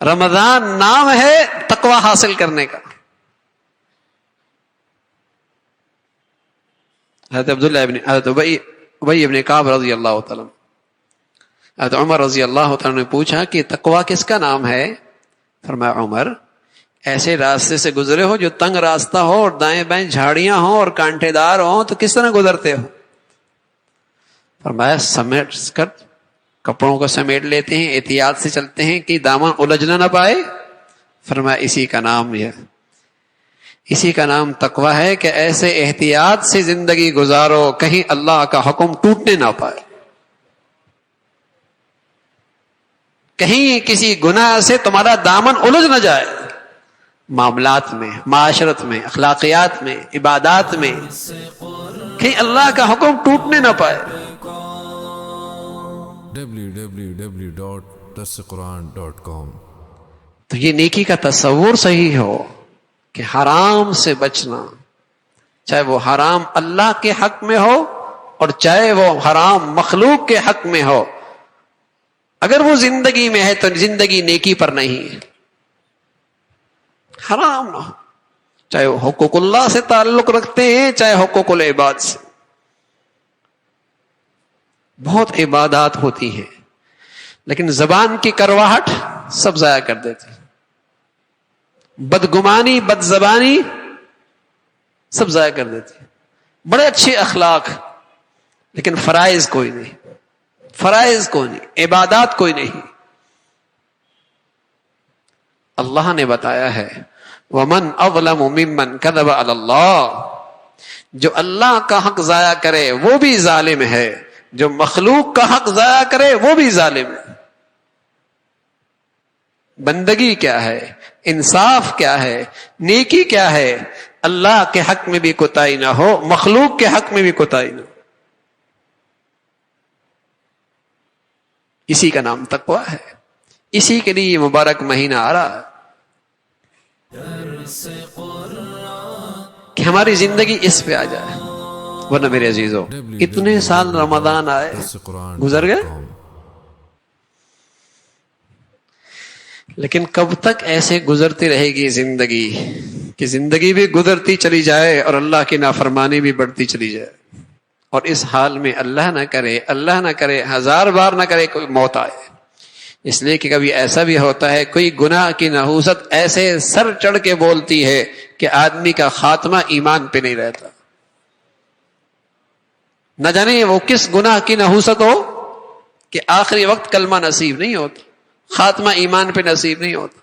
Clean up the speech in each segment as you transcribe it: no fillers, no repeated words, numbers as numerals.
رمضان نام ہے تقوی حاصل کرنے کا. حضرت ابی ابن کعب رضی اللہ تعالیٰ، حضرت عمر رضی اللہ تعالیٰ نے پوچھا کہ تقوی کس کا نام ہے؟ فرمایا عمر، ایسے راستے سے گزرے ہو جو تنگ راستہ ہو اور دائیں بائیں جھاڑیاں ہوں اور کانٹے دار ہوں تو کس طرح گزرتے ہو؟ فرمایا سمیٹ کر کپڑوں کو سمیٹ لیتے ہیں، احتیاط سے چلتے ہیں کہ دامن الجھنا نہ پائے. فرمایا اسی کا نام ہے، اسی کا نام تقوی ہے کہ ایسے احتیاط سے زندگی گزارو کہیں اللہ کا حکم ٹوٹنے نہ پائے، کہیں کسی گناہ سے تمہارا دامن الجھ نہ جائے، معاملات میں، معاشرت میں، اخلاقیات میں، عبادات میں، کہیں اللہ کا حکم ٹوٹنے نہ پائے. www.dasquran.com. تو یہ نیکی کا تصور صحیح ہو کہ حرام سے بچنا، چاہے وہ حرام اللہ کے حق میں ہو اور چاہے وہ حرام مخلوق کے حق میں ہو. اگر وہ زندگی میں ہے تو زندگی نیکی پر نہیں ہے، حرام نہ ہو، چاہے وہ حقوق اللہ سے تعلق رکھتے ہیں چاہے حقوق العباد سے. بہت عبادات ہوتی ہیں لیکن زبان کی کرواہٹ سب ضائع کر دیتی، بدگمانی، بد زبانی سب ضائع کر دیتی. بڑے اچھے اخلاق لیکن فرائض کوئی نہیں، فرائض کوئی نہیں، عبادات کوئی نہیں. اللہ نے بتایا ہے وَمَنْ أَظْلَمُ مِمَّنْ كَذَبَ عَلَى اللَّهِ، جو اللہ کا حق ضائع کرے وہ بھی ظالم ہے، جو مخلوق کا حق ضائع کرے وہ بھی ظالم ہے. بندگی کیا ہے، انصاف کیا ہے، نیکی کیا ہے؟ اللہ کے حق میں بھی کوتاہی نہ ہو، مخلوق کے حق میں بھی کوتاہی نہ ہو. اسی کا نام تقوی ہے، اسی کے لیے یہ مبارک مہینہ آ رہا ہے کہ ہماری زندگی اس پہ آ جائے. ورنہ میرے عزیزو اتنے سال رمضان آئے گزر گئے، لیکن کب تک ایسے گزرتی رہے گی زندگی کہ زندگی بھی گزرتی چلی جائے اور اللہ کی نافرمانی بھی بڑھتی چلی جائے، اور اس حال میں اللہ نہ کرے ہزار بار نہ کرے کوئی موت آئے. اس لیے کہ کبھی ایسا بھی ہوتا ہے کوئی گناہ کی نحوست ایسے سر چڑھ کے بولتی ہے کہ آدمی کا خاتمہ ایمان پہ نہیں رہتا. نہ جانے وہ کس گناہ کی نحوست ہو کہ آخری وقت کلمہ نصیب نہیں ہوتا، خاتمہ ایمان پہ نصیب نہیں ہوتا.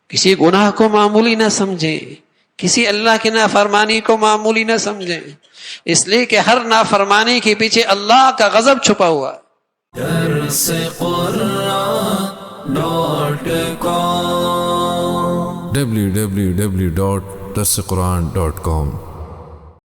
کسی گناہ کو معمولی نہ سمجھیں، کسی اللہ کی نافرمانی کو معمولی نہ سمجھیں، اس لیے کہ ہر نافرمانی کے پیچھے اللہ کا غضب چھپا ہوا ہے. www.dasquran.com